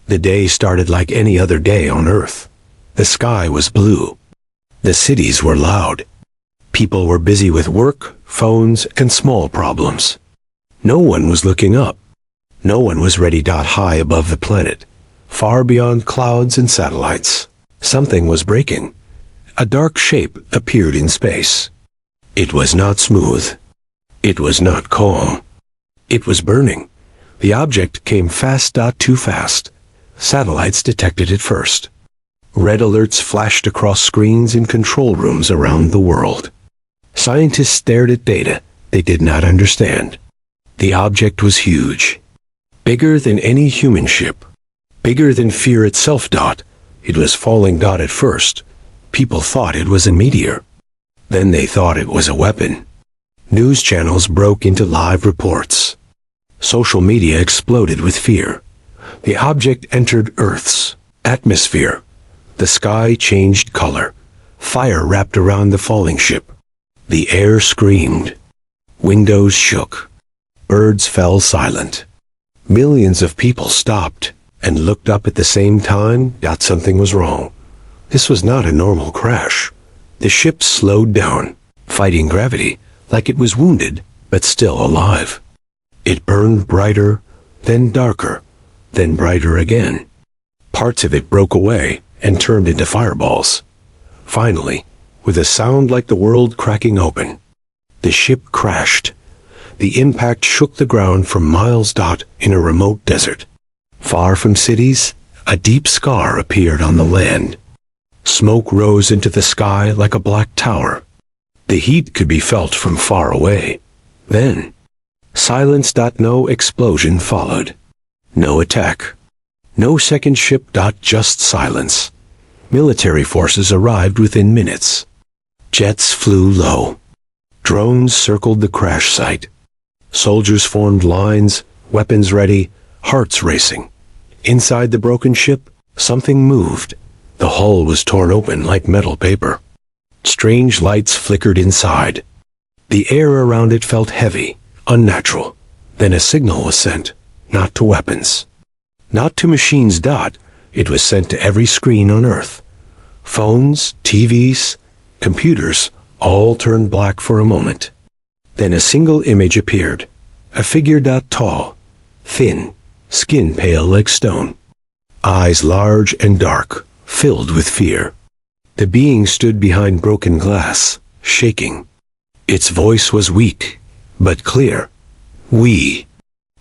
The day started like any other day on Earth. The sky was blue. The cities were loud. People were busy with work, phones, and small problems. No one was looking up. No one was ready. High above the planet, far beyond clouds and satellites, something was breaking. A dark shape appeared in space. It was not smooth. It was not calm. It was burning. The object came fast. Too fast. Satellites detected it first. Red alerts flashed across screens in control rooms around the world. Scientists stared at data they did not understand. The object was huge. Bigger than any human ship. Bigger than fear itself. It was falling. At first, people thought it was a meteor. Then they thought it was a weapon. News channels broke into live reports. Social media exploded with fear. The object entered Earth's atmosphere. The sky changed color. Fire wrapped around the falling ship. The air screamed. Windows shook. Birds fell silent. Millions of people stopped and looked up at the same time. Something was wrong. This was not a normal crash. The ship slowed down, fighting gravity like it was wounded, but still alive. It burned brighter, then darker, then brighter again. Parts of it broke away and turned into fireballs. Finally, with a sound like the world cracking open, the ship crashed. The impact shook the ground for miles. In a remote desert, far from cities, a deep scar appeared on the land. Smoke rose into the sky like a black tower. The heat could be felt from far away. Then, silence. No explosion followed. No attack. No second ship. Just silence. Military forces arrived within minutes. Jets flew low. Drones circled the crash site. Soldiers formed lines, weapons ready, hearts racing. Inside the broken ship, something moved. The hull was torn open like metal paper. Strange lights flickered inside. The air around it felt heavy, unnatural. Then a signal was sent, not to weapons, not to machines. It was sent to every screen on Earth. Phones, TVs, computers, all turned black for a moment. Then a single image appeared. A figure. Tall, thin, skin pale like stone. Eyes large and dark, filled with fear. The being stood behind broken glass, shaking. Its voice was weak, but clear. We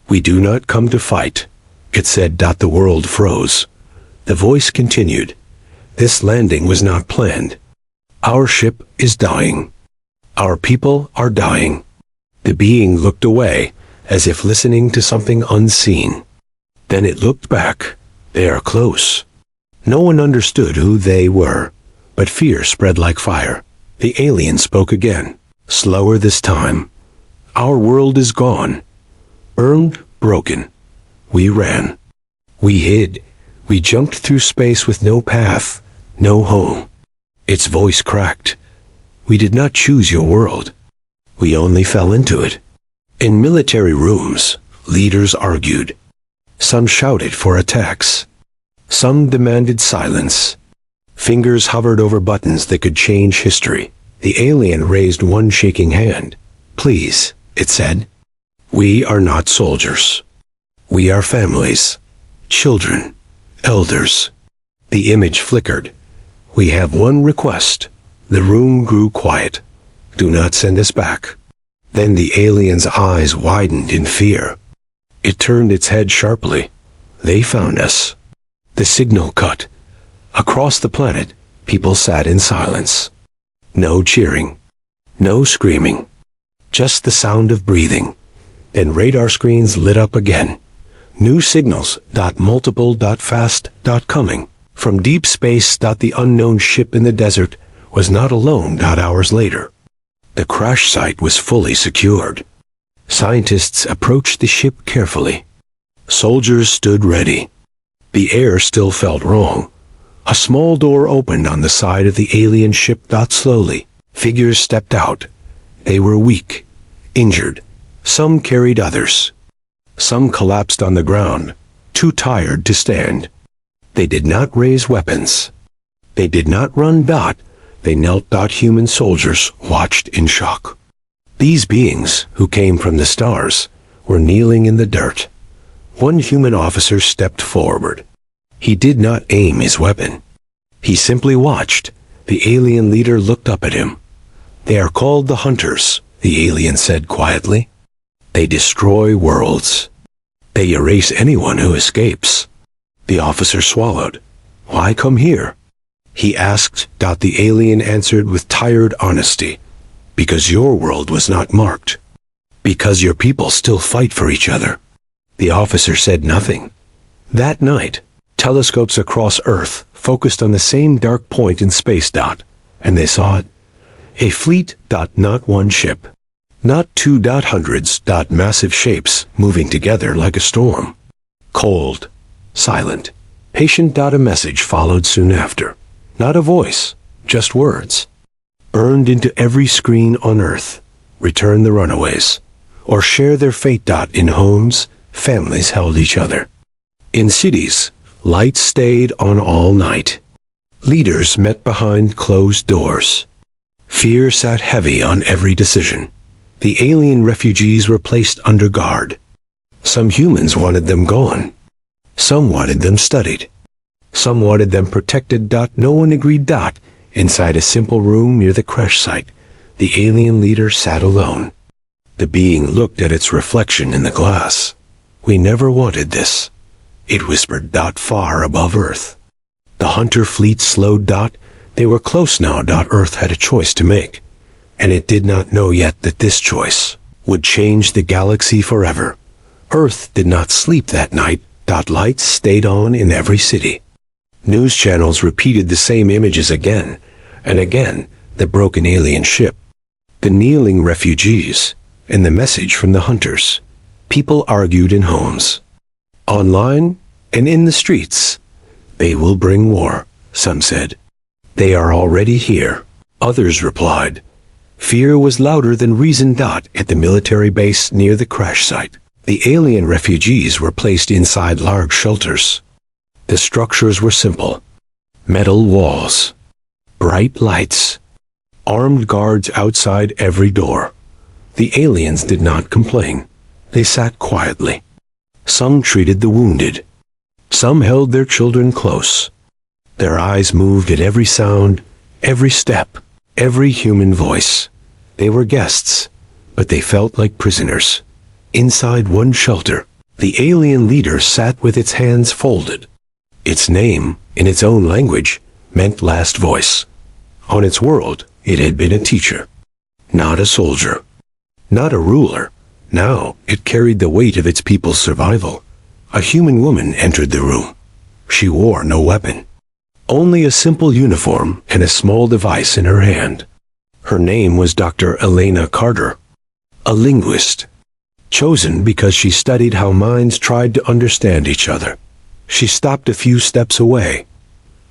do not come to fight, it said. The world froze. The voice continued. This landing was not planned. Our ship is dying. Our people are dying. The being looked away, as if listening to something unseen. Then it looked back. They are close. No one understood who they were, but fear spread like fire. The alien spoke again, slower this time. Our world is gone. Burned, broken. We ran. We hid. We jumped through space with no path, no home. Its voice cracked. We did not choose your world. We only fell into it. In military rooms, leaders argued. Some shouted for attacks. Some demanded silence. Fingers hovered over buttons that could change history. The alien raised one shaking hand. Please, it said. We are not soldiers. We are families, children, elders. The image flickered. We have one request. The room grew quiet. Do not send us back. Then the alien's eyes widened in fear. It turned its head sharply. They found us. The signal cut. Across the planet, people sat in silence. No cheering. No screaming. Just the sound of breathing. Then radar screens lit up again. New signals. Multiple. Fast. Coming. From deep space. The unknown ship in the desert was not alone. Hours later, the crash site was fully secured. Scientists approached the ship carefully. Soldiers stood ready. The air still felt wrong. A small door opened on the side of the alien ship. Slowly, figures stepped out. They were weak, injured. Some carried others. Some collapsed on the ground, too tired to stand. They did not raise weapons. They did not run. They knelt. Human soldiers watched in shock. These beings, who came from the stars, were kneeling in the dirt. One human officer stepped forward. He did not aim his weapon. He simply watched. The alien leader looked up at him. "They are called the Hunters," the alien said quietly. "They destroy worlds. They erase anyone who escapes." The officer swallowed. "Why come here?" he asked. The alien answered with tired honesty. "Because your world was not marked. Because your people still fight for each other." The officer said nothing. That night, telescopes across Earth focused on the same dark point in space. And they saw it. A fleet. Not one ship. Not two. Hundreds. Massive shapes moving together like a storm. Cold. Silent. Patient. A message followed soon after. Not a voice, just words. Burned into every screen on Earth. Return the runaways. Or share their fate. In homes, families held each other. In cities, lights stayed on all night. Leaders met behind closed doors. Fear sat heavy on every decision. The alien refugees were placed under guard. Some humans wanted them gone. Some wanted them studied. Some wanted them protected. No one agreed. Inside a simple room near the crash site, the alien leader sat alone. The being looked at its reflection in the glass. "We never wanted this," it whispered. Far above Earth. The hunter fleet slowed. They were close now. Earth had a choice to make, and it did not know yet that this choice would change the galaxy forever. Earth did not sleep that night. Lights stayed on in every city. News channels repeated the same images again and again. The broken alien ship, the kneeling refugees, and the message from the hunters. People argued in homes, online, and in the streets. "They will bring war," some said. "They are already here," others replied. Fear was louder than reason. At the military base near the crash site, the alien refugees were placed inside large shelters. The structures were simple. Metal walls, bright lights, armed guards outside every door. The aliens did not complain. They sat quietly. Some treated the wounded. Some held their children close. Their eyes moved at every sound, every step, every human voice. They were guests, but they felt like prisoners. Inside one shelter, the alien leader sat with its hands folded. Its name, in its own language, meant last voice. On its world, it had been a teacher, not a soldier, not a ruler. Now it carried the weight of its people's survival. A human woman entered the room. She wore no weapon, only a simple uniform and a small device in her hand. Her name was Dr. Elena Carter, a linguist, chosen because she studied how minds tried to understand each other. She stopped a few steps away.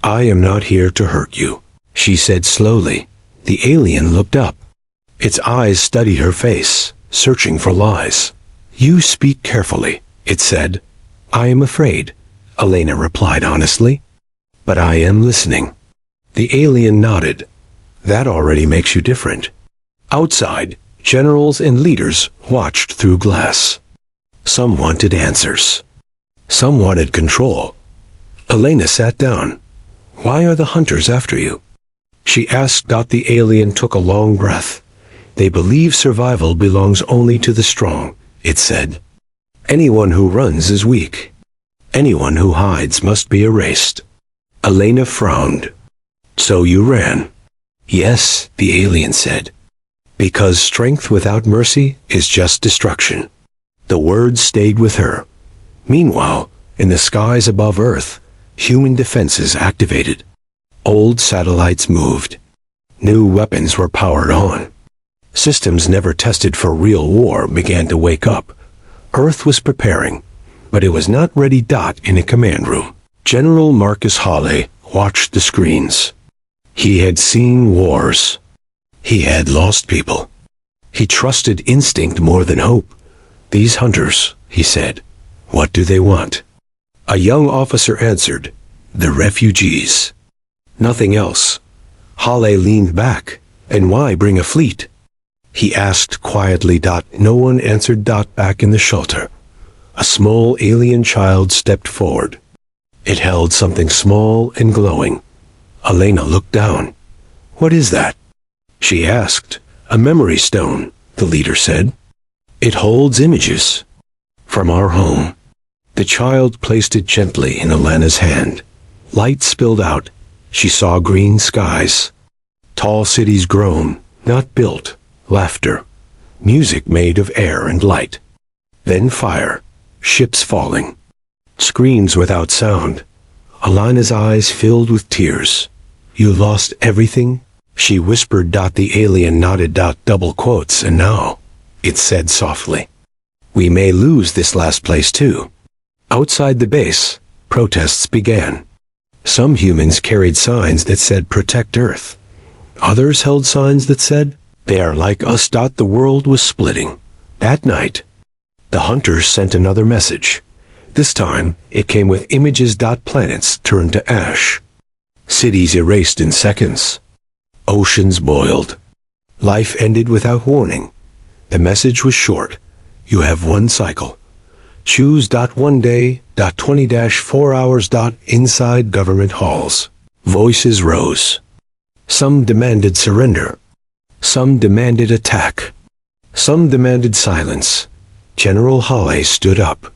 "I am not here to hurt you," she said slowly. The alien looked up. Its eyes studied her face, searching for lies. "You speak carefully," it said. "I am afraid," Elena replied honestly. "But I am listening." The alien nodded. "That already makes you different." Outside, generals and leaders watched through glass. Some wanted answers. Some wanted control. Elena sat down. "Why are the hunters after you?" she asked. The alien took a long breath. "They believe survival belongs only to the strong," it said. "Anyone who runs is weak. Anyone who hides must be erased." Elena frowned. "So you ran?" "Yes," the alien said. "Because strength without mercy is just destruction." The words stayed with her. Meanwhile, in the skies above Earth, human defenses activated. Old satellites moved. New weapons were powered on. Systems never tested for real war began to wake up. Earth was preparing, but it was not ready. In a command room, General Marcus Hawley watched the screens. He had seen wars. He had lost people. He trusted instinct more than hope. "These hunters," he said, "what do they want?" A young officer answered, The refugees. Nothing else. Hale leaned back. And why bring a fleet? He asked quietly. No one answered. Back in the shelter, a small alien child stepped forward. It held something small and glowing. Elena looked down. What is that? She asked. A memory stone, the leader said. It holds images from our home. The child placed it gently in Elena's hand. Light spilled out. She saw green skies. Tall cities grown, not built. Laughter. Music made of air and light. Then fire. Ships falling. Screams without sound. Elena's eyes filled with tears. You lost everything? She whispered. The alien nodded. Double quotes. And now, it said softly, we may lose this last place too. Outside the base, protests began. Some humans carried signs that said protect Earth. Others held signs that said, they are like us. The world was splitting. That night, the hunters sent another message. This time, it came with images. Planets turned to ash. Cities erased in seconds. Oceans boiled. Life ended without warning. The message was short. You have one cycle. Choose. 1 day. 20-4 hours. Inside government halls, voices rose. Some demanded surrender. Some demanded attack. Some demanded silence. General Hale stood up.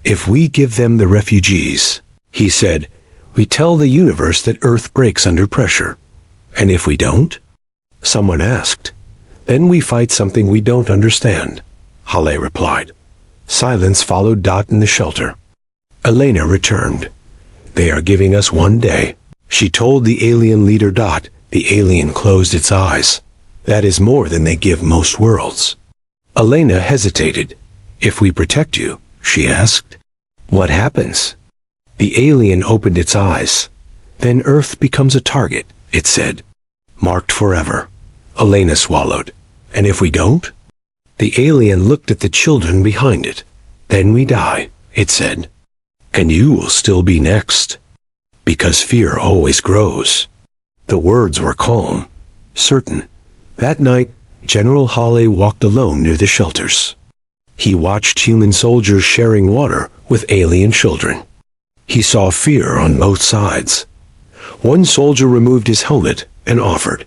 If we give them the refugees, he said, we tell the universe that Earth breaks under pressure. And if we don't? Someone asked. Then we fight something we don't understand, Hale replied. Silence followed. In the shelter, Elena returned. They are giving us 1 day, she told the alien leader. The alien closed its eyes. That is more than they give most worlds. Elena hesitated. If we protect you, she asked, what happens? The alien opened its eyes. Then Earth becomes a target, it said. Marked forever. Elena swallowed. And if we don't? The alien looked at the children behind it. Then we die, it said. And you will still be next. Because fear always grows. The words were calm, certain. That night, General Hale walked alone near the shelters. He watched human soldiers sharing water with alien children. He saw fear on both sides. One soldier removed his helmet and offered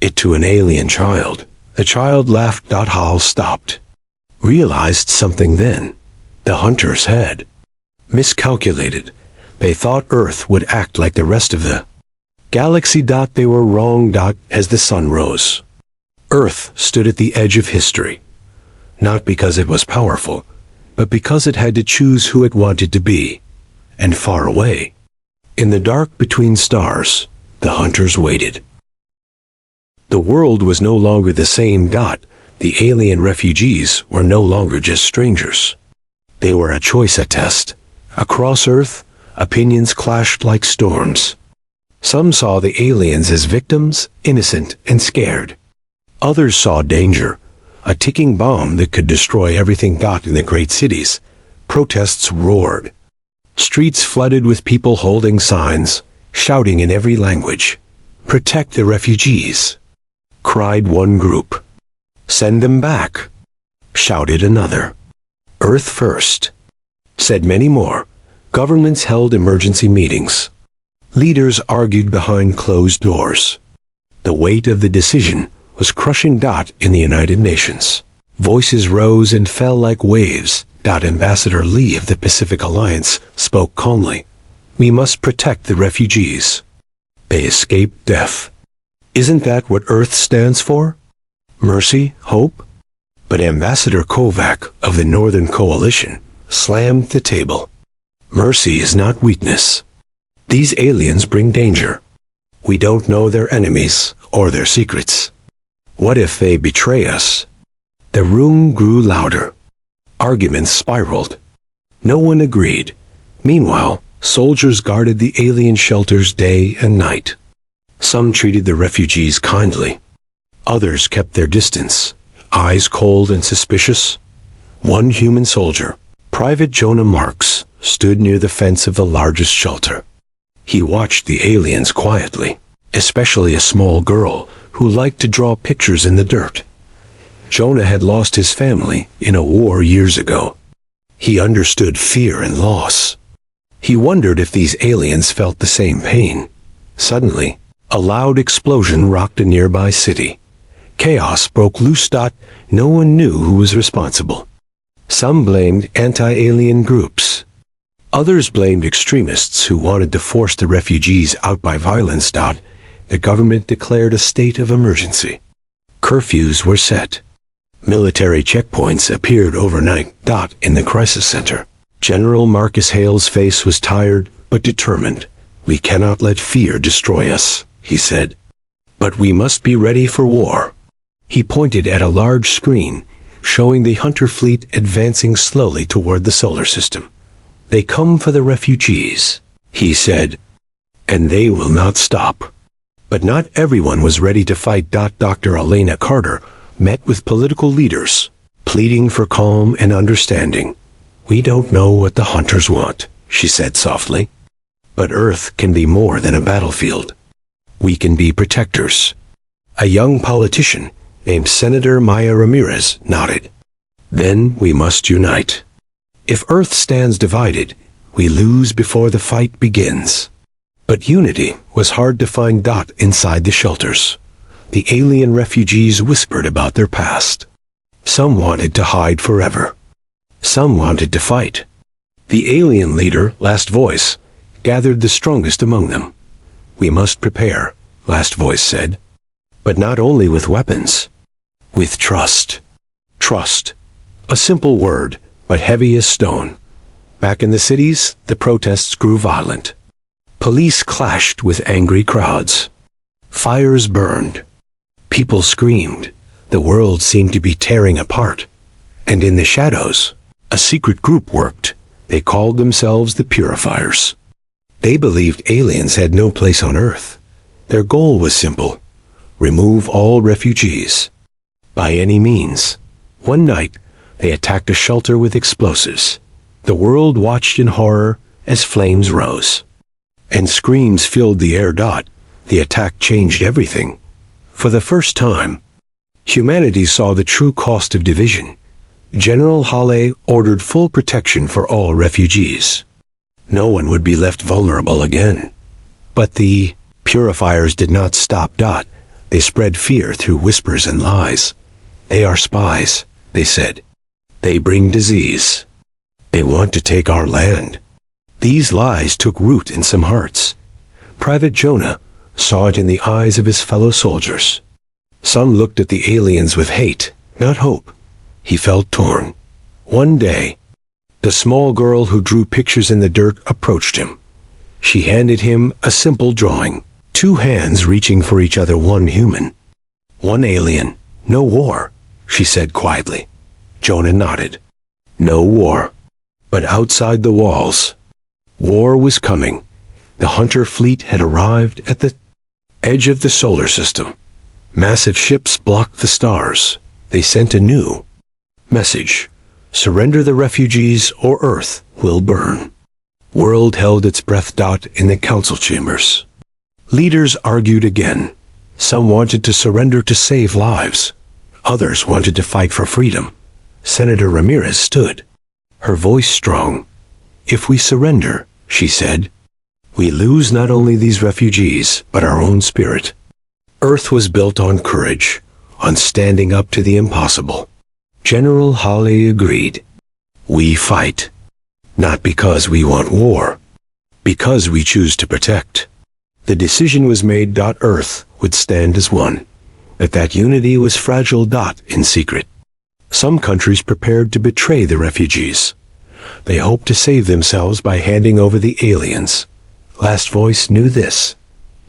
it to an alien child. The child laughed. Hal stopped. Realized something then. The hunters had miscalculated. They thought Earth would act like the rest of the galaxy. They were wrong. As the sun rose, Earth stood at the edge of history. Not because it was powerful, but because it had to choose who it wanted to be. And far away, in the dark between stars, the hunters waited. The world was no longer the same. The alien refugees were no longer just strangers. They were a choice, a test. Across Earth, opinions clashed like storms. Some saw the aliens as victims, innocent and scared. Others saw danger, a ticking bomb that could destroy everything. In the great cities, protests roared. Streets flooded with people holding signs, shouting in every language. Protect the refugees, cried one group. Send them back, shouted another. Earth first, said many more. Governments held emergency meetings. Leaders argued behind closed doors. The weight of the decision was crushing. In the United Nations, voices rose and fell like waves. Ambassador Lee of the Pacific Alliance spoke calmly. We must protect the refugees. They escaped death. Isn't that what Earth stands for? Mercy, hope? But Ambassador Kovac of the Northern Coalition slammed the table. Mercy is not weakness. These aliens bring danger. We don't know their enemies or their secrets. What if they betray us? The room grew louder. Arguments spiraled. No one agreed. Meanwhile, soldiers guarded the alien shelters day and night. Some treated the refugees kindly. Others kept their distance, eyes cold and suspicious. One human soldier, Private Jonah Marks, stood near the fence of the largest shelter. He watched the aliens quietly, especially a small girl who liked to draw pictures in the dirt. Jonah had lost his family in a war years ago. He understood fear and loss. He wondered if these aliens felt the same pain. Suddenly, a loud explosion rocked a nearby city. Chaos broke loose. No one knew who was responsible. Some blamed anti-alien groups. Others blamed extremists who wanted to force the refugees out by violence. The government declared a state of emergency. Curfews were set. Military checkpoints appeared overnight. In the crisis center, General Marcus Hale's face was tired but determined. "We cannot let fear destroy us," he said. "But we must be ready for war." He pointed at a large screen, showing the hunter fleet advancing slowly toward the solar system. "They come for the refugees," he said, "and they will not stop." But not everyone was ready to fight. Dr. Elena Carter met with political leaders, pleading for calm and understanding. "We don't know what the hunters want," she said softly. "But Earth can be more than a battlefield. We can be protectors." A young politician named Senator Maya Ramirez nodded. "Then we must unite. If Earth stands divided, we lose before the fight begins." But unity was hard to find. Inside the shelters, the alien refugees whispered about their past. Some wanted to hide forever. Some wanted to fight. The alien leader, Last Voice, gathered the strongest among them. "We must prepare," Last Voice said. "But not only with weapons. With trust." Trust. A simple word, but heavy as stone. Back in the cities, the protests grew violent. Police clashed with angry crowds. Fires burned. People screamed. The world seemed to be tearing apart. And in the shadows, a secret group worked. They called themselves the Purifiers. They believed aliens had no place on Earth. Their goal was simple: remove all refugees. By any means. One night, they attacked a shelter with explosives. The world watched in horror as flames rose. And screams filled the air. The attack changed everything. For the first time, humanity saw the true cost of division. General Hale ordered full protection for all refugees. No one would be left vulnerable again. But the Purifiers did not stop. They spread fear through whispers and lies. "They are spies," they said. "They bring disease. They want to take our land." These lies took root in some hearts. Private Jonah saw it in the eyes of his fellow soldiers. Some looked at the aliens with hate, not hope. He felt torn. One day, the small girl who drew pictures in the dirt approached him. She handed him a simple drawing, two hands reaching for each other, one human, one alien. "No war," she said quietly. Jonah nodded. No war. But outside the walls, war was coming. The hunter fleet had arrived at the edge of the solar system. Massive ships blocked the stars. They sent a new message: surrender the refugees or Earth will burn. World held its breath. In the council chambers, leaders argued again. Some wanted to surrender to save lives. Others wanted to fight for freedom. Senator Ramirez stood, her voice strong. "If we surrender," she said, "we lose not only these refugees, but our own spirit." Earth was built on courage, on standing up to the impossible. General Hale agreed. "We fight, not because we want war, because we choose to protect." The decision was made. Earth would stand as one. That unity was fragile. In secret, some countries prepared to betray the refugees. They hoped to save themselves by handing over the aliens. Last Voice knew this.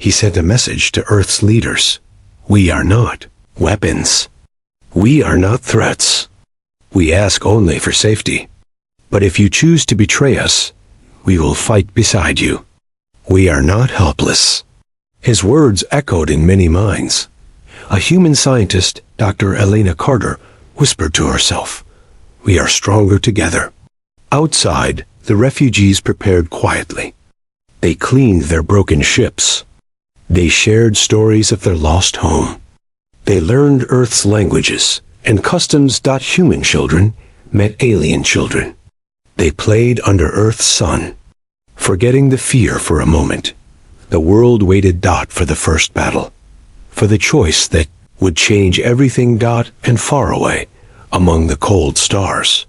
He sent a message to Earth's leaders. "We are not weapons. We are not threats. We ask only for safety. But if you choose to betray us, we will fight beside you. We are not helpless." His words echoed in many minds. A human scientist, Dr. Elena Carter, whispered to herself, "We are stronger together." Outside, the refugees prepared quietly. They cleaned their broken ships. They shared stories of their lost home. They learned Earth's languages and customs. Human children met alien children. They played under Earth's sun. Forgetting the fear for a moment, the world waited. For the first battle, for the choice that would change everything. And far away, among the cold stars,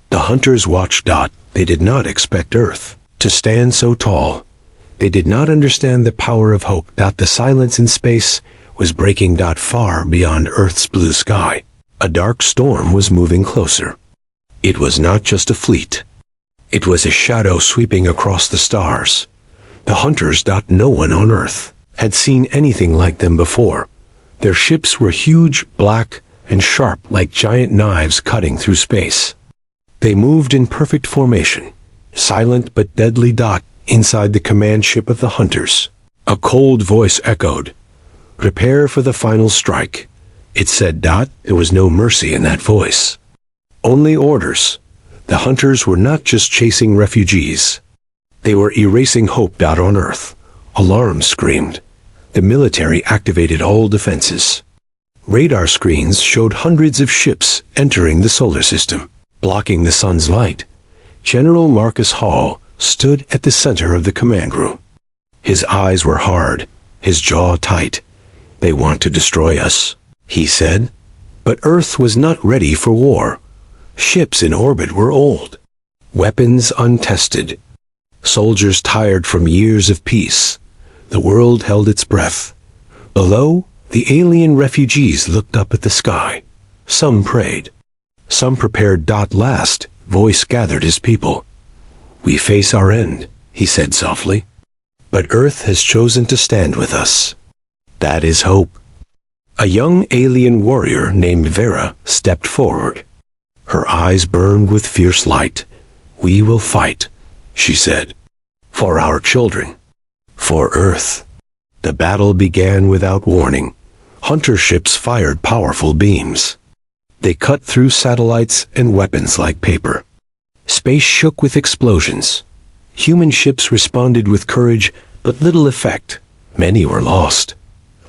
the hunters watched. They did not expect Earth to stand so tall. They did not understand the power of hope. The silence in space was breaking. Far beyond Earth's blue sky, a dark storm was moving closer. It was not just a fleet. It was a shadow sweeping across the stars. The hunters. No one on Earth had seen anything like them before. Their ships were huge, black, and sharp like giant knives cutting through space. They moved in perfect formation, silent but deadly. Inside the command ship of the hunters, a cold voice echoed, "Prepare for the final strike." It said. There was no mercy in that voice. Only orders. The hunters were not just chasing refugees. They were erasing hope. On Earth, alarms screamed. The military activated all defenses. Radar screens showed hundreds of ships entering the solar system, blocking the sun's light. General Marcus Hall stood at the center of the command room. His eyes were hard, his jaw tight. "They want to destroy us," he said. But Earth was not ready for war. Ships in orbit were old, weapons untested, soldiers tired from years of peace. The world held its breath. Below, the alien refugees looked up at the sky. Some prayed. Some prepared. Last, voice gathered his people. "We face our end," he said softly. "But Earth has chosen to stand with us. That is hope." A young alien warrior named Vera stepped forward. Her eyes burned with fierce light. "We will fight," she said. "For our children. For Earth." The battle began without warning. Hunter ships fired powerful beams. They cut through satellites and weapons like paper. Space shook with explosions. Human ships responded with courage, but little effect. Many were lost.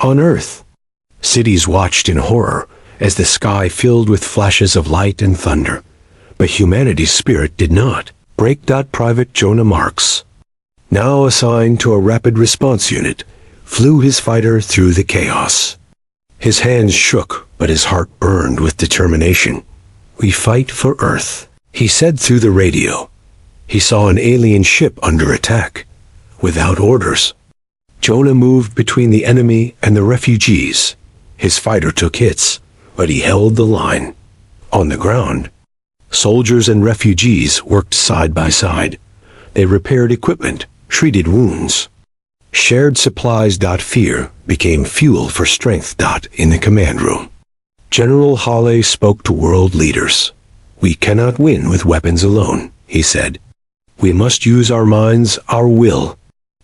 On Earth, cities watched in horror as the sky filled with flashes of light and thunder. But humanity's spirit did not break. Private Jonah Marks, now assigned to a rapid response unit, flew his fighter through the chaos. His hands shook, but his heart burned with determination. "We fight for Earth," he said through the radio. He saw an alien ship under attack, without orders. Jonah moved between the enemy and the refugees. His fighter took hits, but he held the line. On the ground, soldiers and refugees worked side by side. They repaired equipment, treated wounds, shared supplies. Fear became fuel for strength. In the command room, General Hale spoke to world leaders. "We cannot win with weapons alone," he said. "We must use our minds, our will."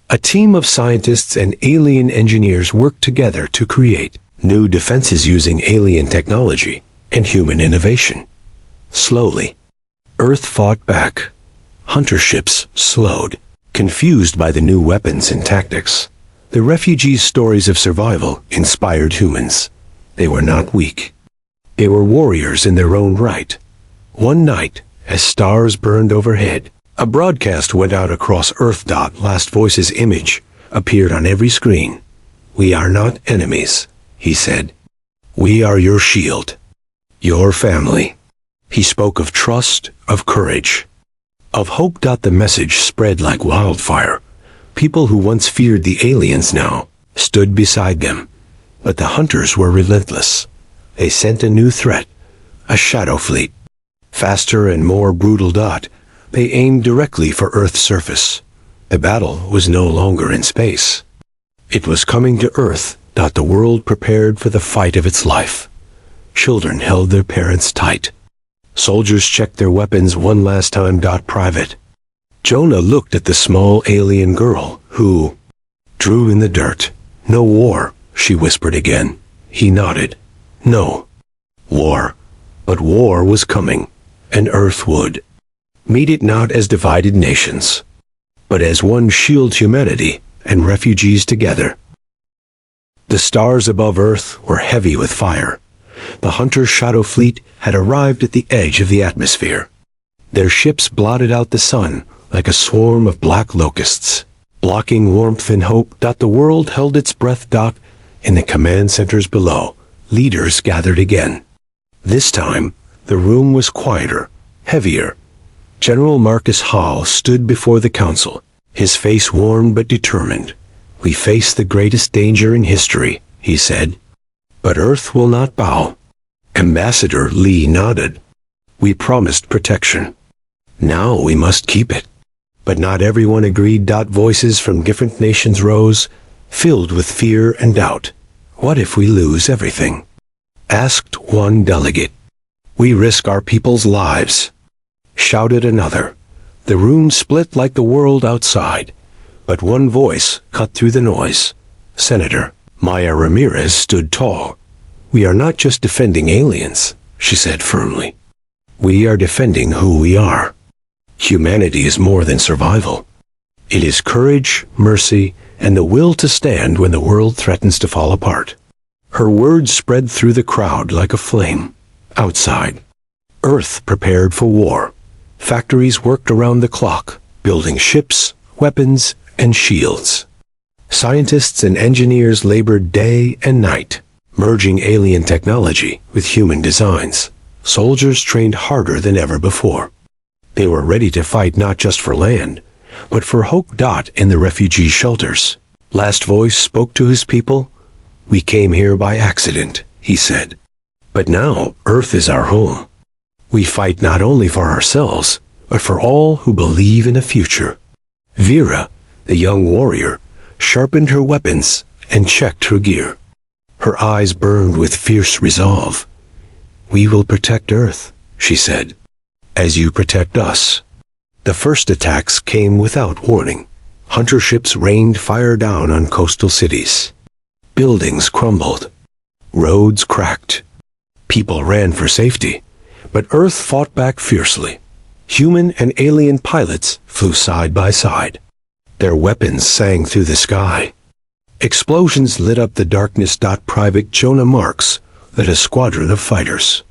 A team of scientists and alien engineers worked together to create new defenses using alien technology and human innovation. Slowly, Earth fought back. Hunter ships slowed, confused by the new weapons and tactics. The refugees' stories of survival inspired humans. They were not weak. They were warriors in their own right. One night, as stars burned overhead, a broadcast went out across Earth. Last Voice's image appeared on every screen. "We are not enemies," he said. "We are your shield, your family." He spoke of trust, of courage, of hope. The message spread like wildfire. People who once feared the aliens now stood beside them. But the hunters were relentless. They sent a new threat, a shadow fleet. Faster and more brutal. They aimed directly for Earth's surface. The battle was no longer in space. It was coming to Earth. The world prepared for the fight of its life. Children held their parents tight. Soldiers checked their weapons one last time. Private Jonah looked at the small alien girl, who drew in the dirt. "No war," she whispered again. He nodded. "No war." But war was coming, and Earth would meet it not as divided nations, but as one shield humanity and refugees together. The stars above Earth were heavy with fire. The Hunter's shadow fleet had arrived at the edge of the atmosphere. Their ships blotted out the sun like a swarm of black locusts, blocking warmth and hope. The world held its breath. In the command centers below, leaders gathered again. This time, the room was quieter, heavier. General Marcus Hall stood before the council, his face worn but determined. "We face the greatest danger in history," he said. "But Earth will not bow." Ambassador Lee nodded. "We promised protection. Now we must keep it." But not everyone agreed. Voices from different nations rose, filled with fear and doubt. "What if we lose everything?" asked one delegate. "We risk our people's lives," shouted another. The room split like the world outside, but one voice cut through the noise. Senator Maya Ramirez stood tall. "We are not just defending aliens," she said firmly. "We are defending who we are. Humanity is more than survival. It is courage, mercy, and the will to stand when the world threatens to fall apart." Her words spread through the crowd like a flame. Outside, Earth prepared for war. Factories worked around the clock, building ships, weapons, and shields. Scientists and engineers labored day and night, merging alien technology with human designs. Soldiers trained harder than ever before. They were ready to fight not just for land, but for hope. In the refugee shelters, Last Voice spoke to his people. "We came here by accident," he said. "But now Earth is our home. We fight not only for ourselves, but for all who believe in a future." Vera, the young warrior, sharpened her weapons and checked her gear. Her eyes burned with fierce resolve. "We will protect Earth," she said, "as you protect us." The first attacks came without warning. Hunter ships rained fire down on coastal cities. Buildings crumbled. Roads cracked. People ran for safety, but Earth fought back fiercely. Human and alien pilots flew side by side. Their weapons sang through the sky. Explosions lit up the darkness. Private Jonah Marks led a squadron of fighters.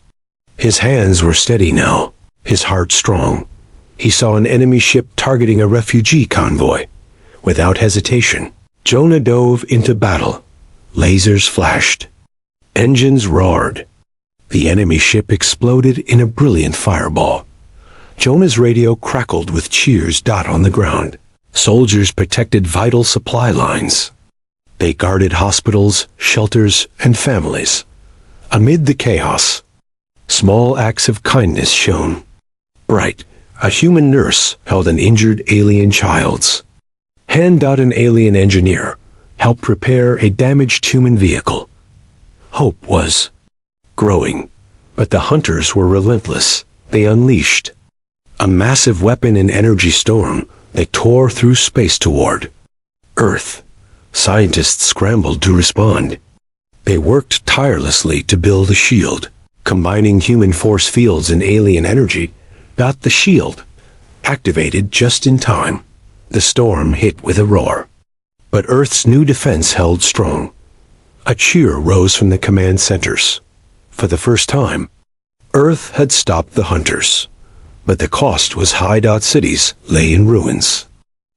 His hands were steady now, his heart strong. He saw an enemy ship targeting a refugee convoy. Without hesitation, Jonah dove into battle. Lasers flashed. Engines roared. The enemy ship exploded in a brilliant fireball. Jonah's radio crackled with cheers. On the ground, soldiers protected vital supply lines. They guarded hospitals, shelters, and families. Amid the chaos, small acts of kindness shone. Bright, a human nurse held an injured alien child's hand. An alien engineer helped repair a damaged human vehicle. Hope was growing, but the Hunters were relentless. They unleashed a massive weapon and energy storm that tore through space toward Earth. Scientists scrambled to respond. They worked tirelessly to build a shield, combining human force fields and alien energy. The shield activated just in time. The storm hit with a roar. But Earth's new defense held strong. A cheer rose from the command centers. For the first time, Earth had stopped the Hunters. But the cost was high. Cities lay in ruins.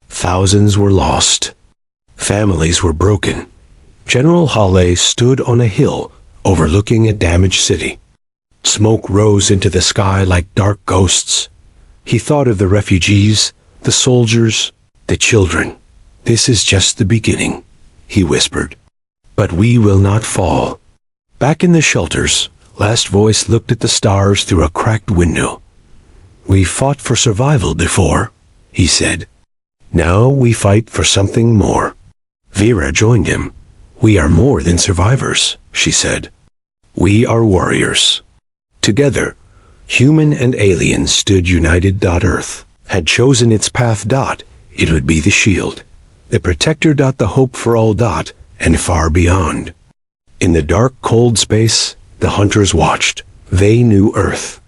Thousands were lost. Families were broken. General Halle stood on a hill overlooking a damaged city. Smoke rose into the sky like dark ghosts. He thought of the refugees, the soldiers, the children. "This is just the beginning," he whispered. "But we will not fall." Back in the shelters, Last Voice looked at the stars through a cracked window. "We fought for survival before," he said. "Now we fight for something more." Vera joined him. "We are more than survivors," she said. "We are warriors." Together, human and alien stood united. Earth had chosen its path. It would be the shield, the protector. The hope for all. And far beyond. In the dark, cold space, the Hunters watched. They knew Earth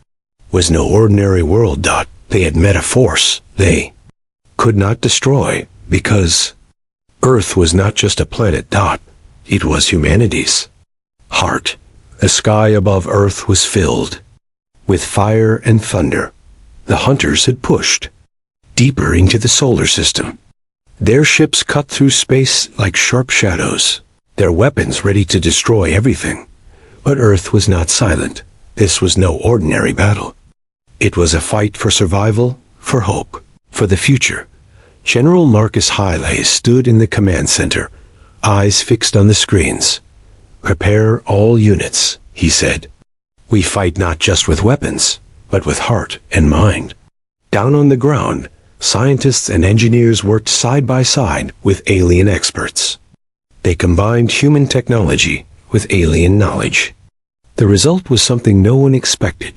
was no ordinary world. They had met a force. They could not destroy, because Earth was not just a planet. It was humanity's heart. The sky above Earth was filled with fire and thunder. The hunters had pushed deeper into the solar system. Their ships cut through space like sharp shadows, their weapons ready to destroy everything. But Earth was not silent. This was no ordinary battle. It was a fight for survival, for hope, for the future. General Marcus Haile stood in the command center, eyes fixed on the screens. "Prepare all units," he said. "We fight not just with weapons, but with heart and mind." Down on the ground, scientists and engineers worked side by side with alien experts. They combined human technology with alien knowledge. The result was something no one expected: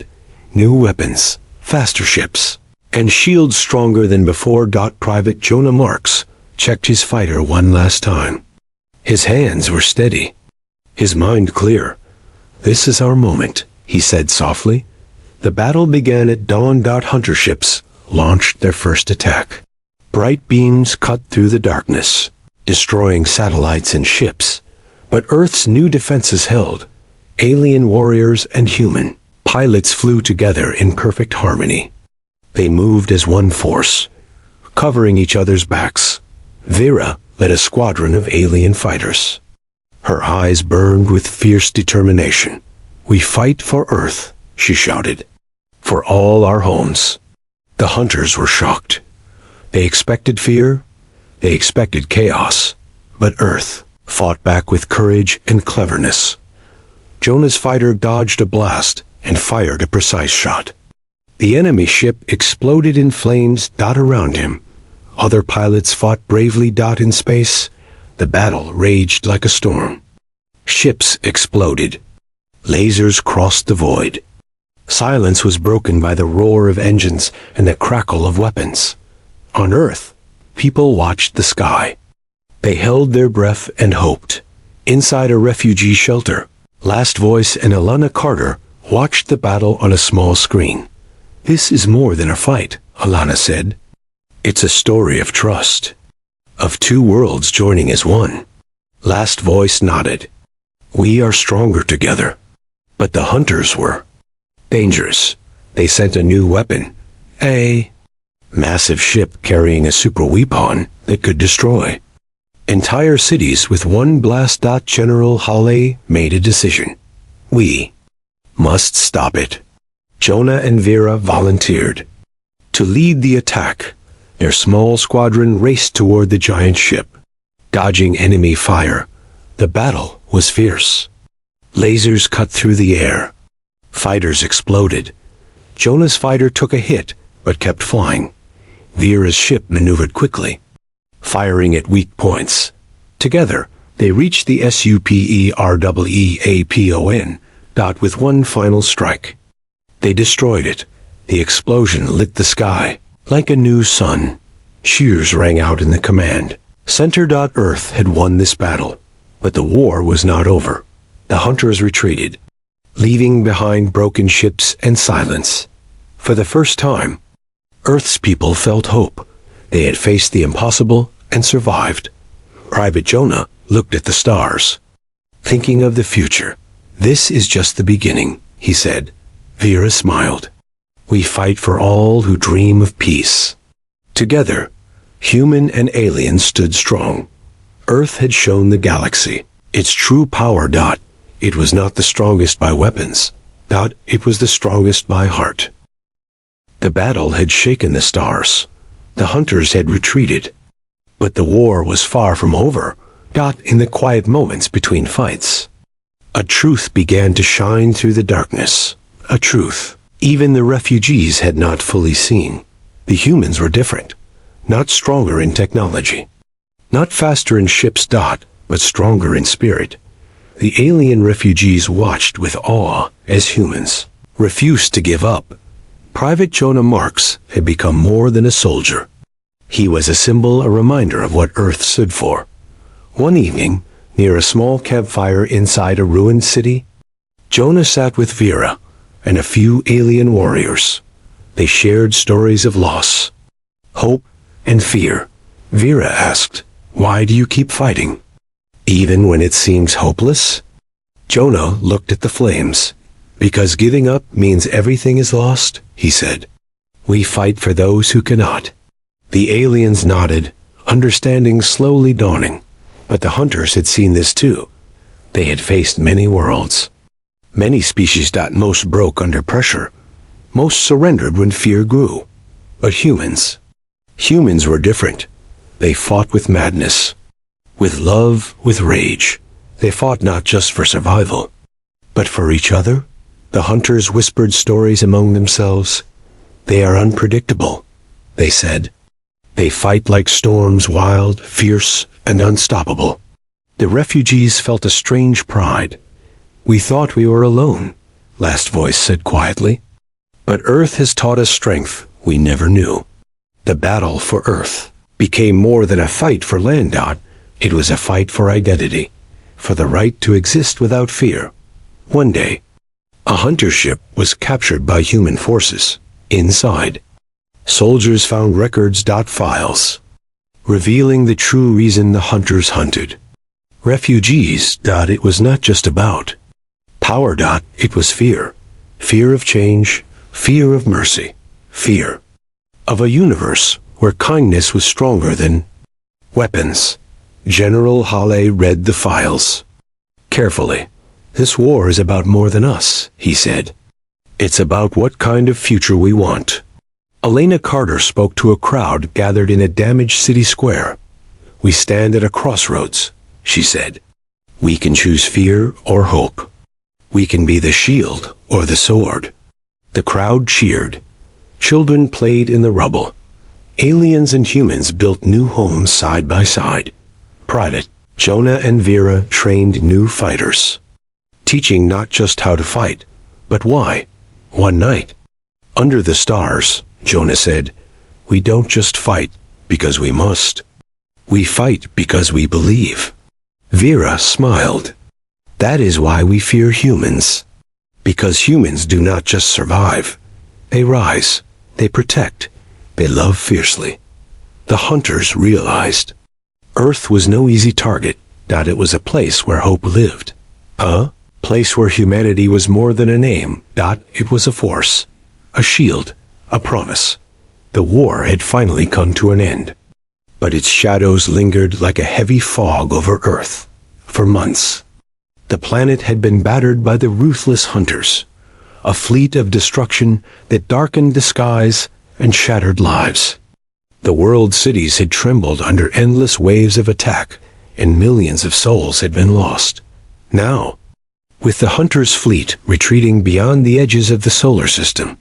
new weapons, faster ships, and shields stronger than before. Private Jonah Marks checked his fighter one last time. His hands were steady, his mind clear. "This is our moment," he said softly. The battle began at dawn. Hunter ships launched their first attack. Bright beams cut through the darkness, destroying satellites and ships. But Earth's new defenses held. Alien warriors and human pilots flew together in perfect harmony. They moved as one force, covering each other's backs. Vera led a squadron of alien fighters. Her eyes burned with fierce determination. "We fight for Earth," she shouted. "For all our homes." The hunters were shocked. They expected fear, they expected chaos, but Earth fought back with courage and cleverness. Jonah's fighter dodged a blast and fired a precise shot. The enemy ship exploded in flames. Around him, other pilots fought bravely. In space, the battle raged like a storm. Ships exploded. Lasers crossed the void. Silence was broken by the roar of engines and the crackle of weapons. On Earth, people watched the sky. They held their breath and hoped. Inside a refugee shelter, Last Voice and Alana Carter watched the battle on a small screen. "This is more than a fight," Alana said. "It's a story of trust, of two worlds joining as one." Last Voice nodded. "We are stronger together." But the hunters were dangerous. They sent a new weapon, a massive ship carrying a super weapon that could destroy entire cities with one blast. General Halle made a decision. "We must stop it." Jonah and Vera volunteered to lead the attack. Their small squadron raced toward the giant ship, dodging enemy fire. The battle was fierce. Lasers cut through the air. Fighters exploded. Jonah's fighter took a hit, but kept flying. Vera's ship maneuvered quickly, firing at weak points. Together, they reached the superweapon. With one final strike. They destroyed it. The explosion lit the sky like a new sun. Cheers rang out in the command center. Earth had won this battle, but the war was not over. The hunters retreated, leaving behind broken ships and silence. For the first time, Earth's people felt hope. They had faced the impossible and survived. Private Jonah looked at the stars, thinking of the future. "This is just the beginning," he said. Vera smiled. "We fight for all who dream of peace." Together, human and alien stood strong. Earth had shown the galaxy its true power. It was not the strongest by weapons. It was the strongest by heart. The battle had shaken the stars. The hunters had retreated. But the war was far from over. In the quiet moments between fights, a truth began to shine through the darkness. A truth even the refugees had not fully seen. The humans were different, not stronger in technology, not faster in ships. But stronger in spirit. The alien refugees watched with awe as humans refused to give up. Private Jonah Marks had become more than a soldier. He was a symbol, a reminder of what Earth stood for. One evening, near a small campfire inside a ruined city, Jonah sat with Vera and a few alien warriors. They shared stories of loss, hope, and fear. Vera asked, "Why do you keep fighting? Even when it seems hopeless?" Jonah looked at the flames. "Because giving up means everything is lost," he said. "We fight for those who cannot." The aliens nodded, understanding slowly dawning. But the hunters had seen this too. They had faced many worlds. Many species. Most broke under pressure. Most surrendered when fear grew. But humans were different. They fought with madness, with love, with rage. They fought not just for survival, but for each other. The hunters whispered stories among themselves. "They are unpredictable," they said. "They fight like storms, wild, fierce, and unstoppable." The refugees felt a strange pride. "We thought we were alone," Last Voice said quietly. "But Earth has taught us strength we never knew." The battle for Earth became more than a fight for land. It was a fight for identity, for the right to exist without fear. One day, a hunter ship was captured by human forces. Inside, soldiers found records. Files, revealing the true reason the hunters hunted. Refugees. It was not just about power. It was fear. Fear of change, fear of mercy, fear of a universe where kindness was stronger than weapons. General Halle read the files carefully. "This war is about more than us," he said. "It's about what kind of future we want." Elena Carter spoke to a crowd gathered in a damaged city square. "We stand at a crossroads," she said. "We can choose fear or hope. We can be the shield or the sword." The crowd cheered. Children played in the rubble. Aliens and humans built new homes side by side. Private Jonah and Vera trained new fighters, teaching not just how to fight, but why. One night, under the stars, Jonah said, "We don't just fight because we must. We fight because we believe." Vera smiled. "That is why we fear humans. Because humans do not just survive. They rise, they protect, they love fiercely." The hunters realized Earth was no easy target. It was a place where hope lived. A place where humanity was more than a name. It was a force, a shield, a promise. The war had finally come to an end. But its shadows lingered like a heavy fog over Earth. For months, the planet had been battered by the ruthless hunters, a fleet of destruction that darkened the skies and shattered lives. The world's cities had trembled under endless waves of attack, and millions of souls had been lost. Now, with the hunters' fleet retreating beyond the edges of the solar system,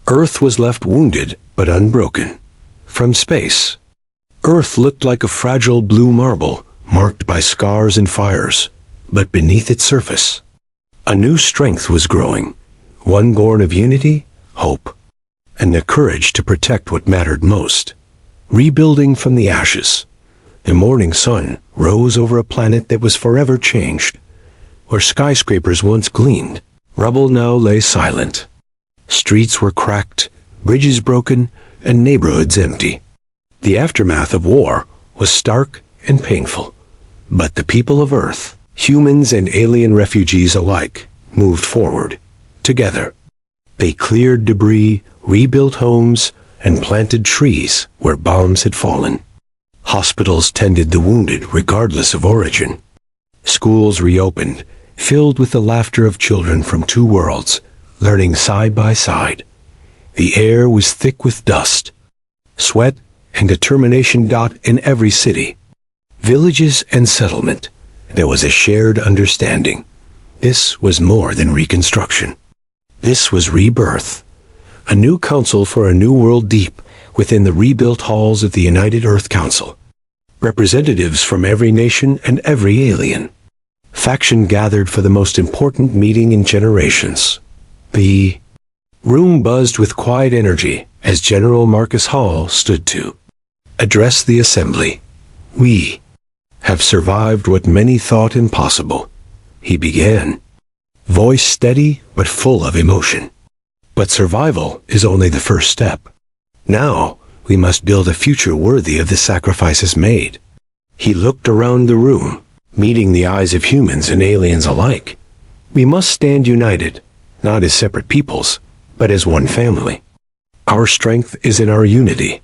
Earth was left wounded but unbroken. From space, Earth looked like a fragile blue marble, marked by scars and fires, but beneath its surface, a new strength was growing, one born of unity, hope, and the courage to protect what mattered most. Rebuilding from the ashes, the morning sun rose over a planet that was forever changed. Where skyscrapers once gleamed, rubble now lay silent. Streets were cracked, bridges broken, and neighborhoods empty. The aftermath of war was stark and painful. But the people of Earth, humans and alien refugees alike, moved forward, together. They cleared debris, rebuilt homes, and planted trees where bombs had fallen. Hospitals tended the wounded regardless of origin. Schools reopened, filled with the laughter of children from two worlds, learning side by side. The air was thick with dust, sweat, and determination. In every city, villages and settlement, there was a shared understanding. This was more than reconstruction. This was rebirth. A new council for a new world deep within the rebuilt halls of the United Earth Council. Representatives from every nation and every alien faction gathered for the most important meeting in generations. The room buzzed with quiet energy as General Marcus Hall stood to address the assembly. "We have survived what many thought impossible," he began, voice steady but full of emotion. "But survival is only the first step. Now We must build a future worthy of the sacrifices made. He looked around the room, meeting the eyes of humans and aliens alike. We must stand united, not as separate peoples, but as one family. Our strength is in our unity.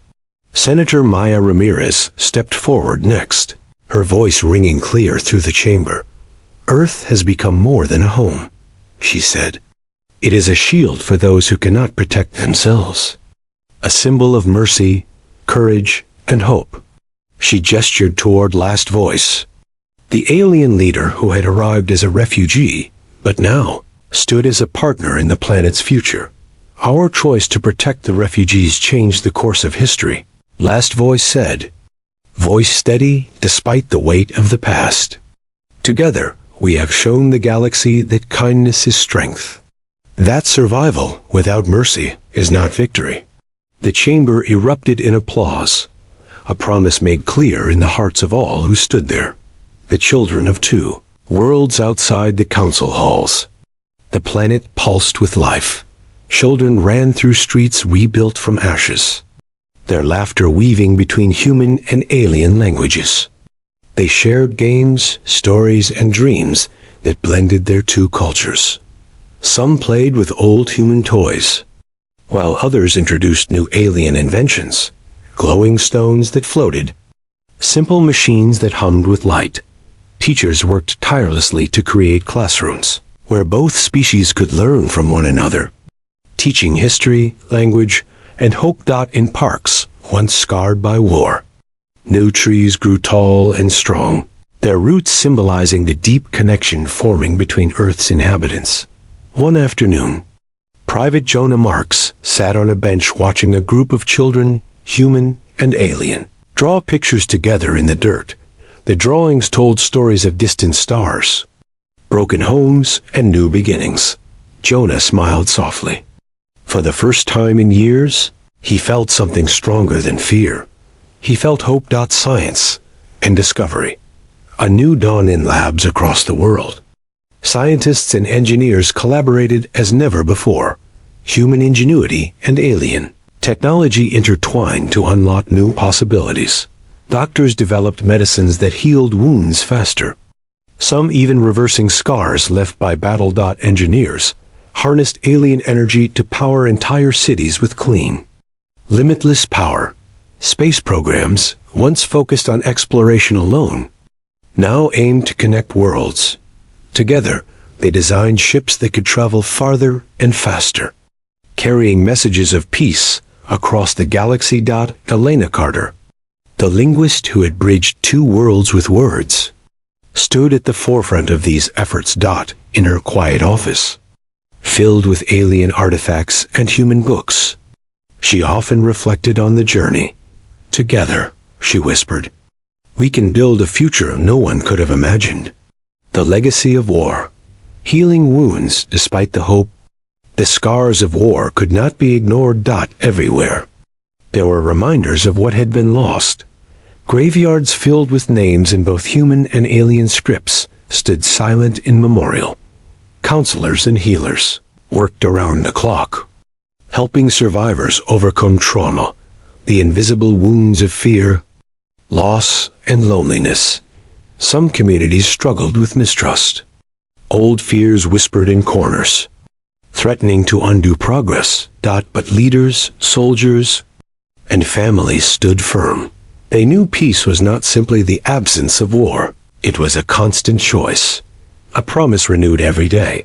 Senator Maya Ramirez stepped forward next, her voice ringing clear through the chamber. Earth has become more than a home, she said. It is a shield for those who cannot protect themselves. A symbol of mercy, courage, and hope. She gestured toward Last Voice. The alien leader who had arrived as a refugee, but now stood as a partner in the planet's future. Our choice to protect the refugees changed the course of history, Last Voice said. Voice steady despite the weight of the past. Together, we have shown the galaxy that kindness is strength. That survival without mercy is not victory. The chamber erupted in applause, a promise made clear in the hearts of all who stood there. The children of two worlds outside the council halls. The planet pulsed with life. Children ran through streets rebuilt from ashes, their laughter weaving between human and alien languages. They shared games, stories, and dreams that blended their two cultures. Some played with old human toys, while others introduced new alien inventions, glowing stones that floated, simple machines that hummed with light. Teachers worked tirelessly to create classrooms where both species could learn from one another, teaching history, language, and hope. In parks once scarred by war, new trees grew tall and strong, their roots symbolizing the deep connection forming between Earth's inhabitants. One afternoon, Private Jonah Marks sat on a bench watching a group of children, human and alien, draw pictures together in the dirt. The drawings told stories of distant stars, broken homes, and new beginnings. Jonah smiled softly. For the first time in years, he felt something stronger than fear. He felt hope. Science and discovery. A new dawn in labs across the world. Scientists and engineers collaborated as never before. Human ingenuity and alien technology intertwined to unlock new possibilities. Doctors developed medicines that healed wounds faster. Some even reversing scars left by battle. Engineers harnessed alien energy to power entire cities with clean, limitless power. Space programs, once focused on exploration alone, now aimed to connect worlds. Together, they designed ships that could travel farther and faster, carrying messages of peace across the galaxy. Elena Carter, the linguist who had bridged two worlds with words, stood at the forefront of these efforts. In her quiet office, filled with alien artifacts and human books, she often reflected on the journey. Together, she whispered, we can build a future no one could have imagined. The legacy of war, healing wounds despite the hope. The scars of war could not be ignored. Everywhere, there were reminders of what had been lost. Graveyards filled with names in both human and alien scripts stood silent in memorial. Counselors and healers worked around the clock, helping survivors overcome trauma, the invisible wounds of fear, loss, and loneliness. Some communities struggled with mistrust. Old fears whispered in corners, threatening to undo progress. But leaders, soldiers, and families stood firm. They knew peace was not simply the absence of war. It was a constant choice, a promise renewed every day,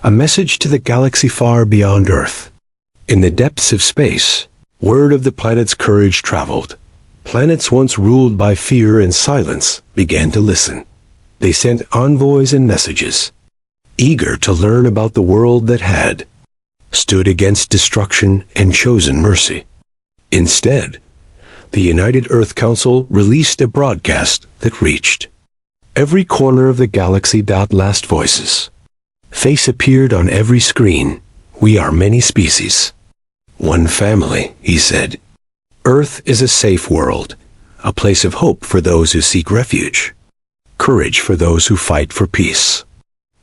a message to the galaxy far beyond Earth. In the depths of space, word of the planet's courage traveled. Planets once ruled by fear and silence began to listen. They sent envoys and messages, eager to learn about the world that had stood against destruction and chosen mercy. Instead, the United Earth Council released a broadcast that reached every corner of the galaxy. Last Voices. Face appeared on every screen. We are many species, one family, he said. Earth is a safe world, a place of hope for those who seek refuge, courage for those who fight for peace.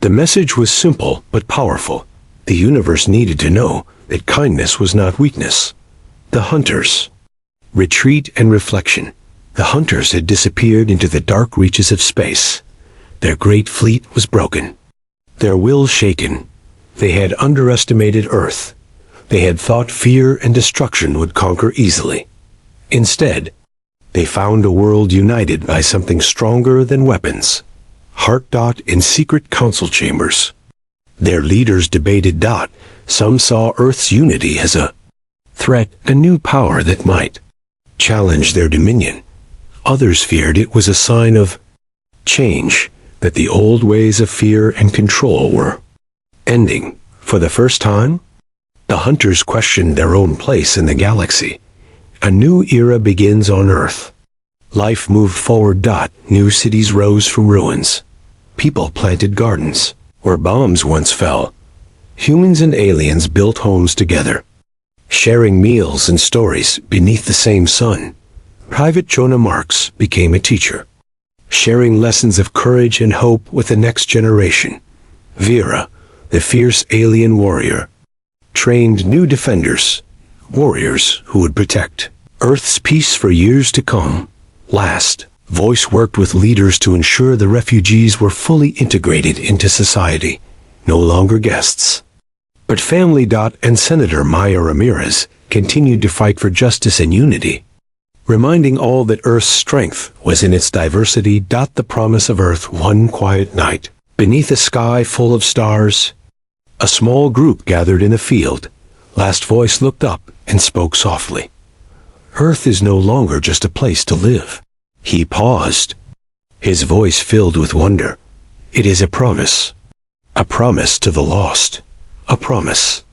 The message was simple but powerful. The universe needed to know that kindness was not weakness. The hunters, retreat and reflection. The hunters had disappeared into the dark reaches of space. Their great fleet was broken, their will shaken. They had underestimated Earth. They had thought fear and destruction would conquer easily. Instead, they found a world united by something stronger than weapons. Heart. In secret council chambers, their leaders debated. Some saw Earth's unity as a threat, a new power that might challenge their dominion. Others feared it was a sign of change, that the old ways of fear and control were ending. For the first time, the hunters questioned their own place in the galaxy. A new era begins on Earth. Life moved forward. New cities rose from ruins. People planted gardens where bombs once fell. Humans and aliens built homes together, sharing meals and stories beneath the same sun. Private Jonah Marks became a teacher, sharing lessons of courage and hope with the next generation. Vera, the fierce alien warrior, trained new defenders, warriors who would protect Earth's peace for years to come. Last, Voice worked with leaders to ensure the refugees were fully integrated into society, no longer guests, but family. And Senator Maya Ramirez continued to fight for justice and unity, reminding all that Earth's strength was in its diversity. The promise of Earth. One quiet night, beneath a sky full of stars, a small group gathered in a field. Last Voice looked up and spoke softly. Earth is no longer just a place to live. He paused, his voice filled with wonder. It is a promise to the lost, a promise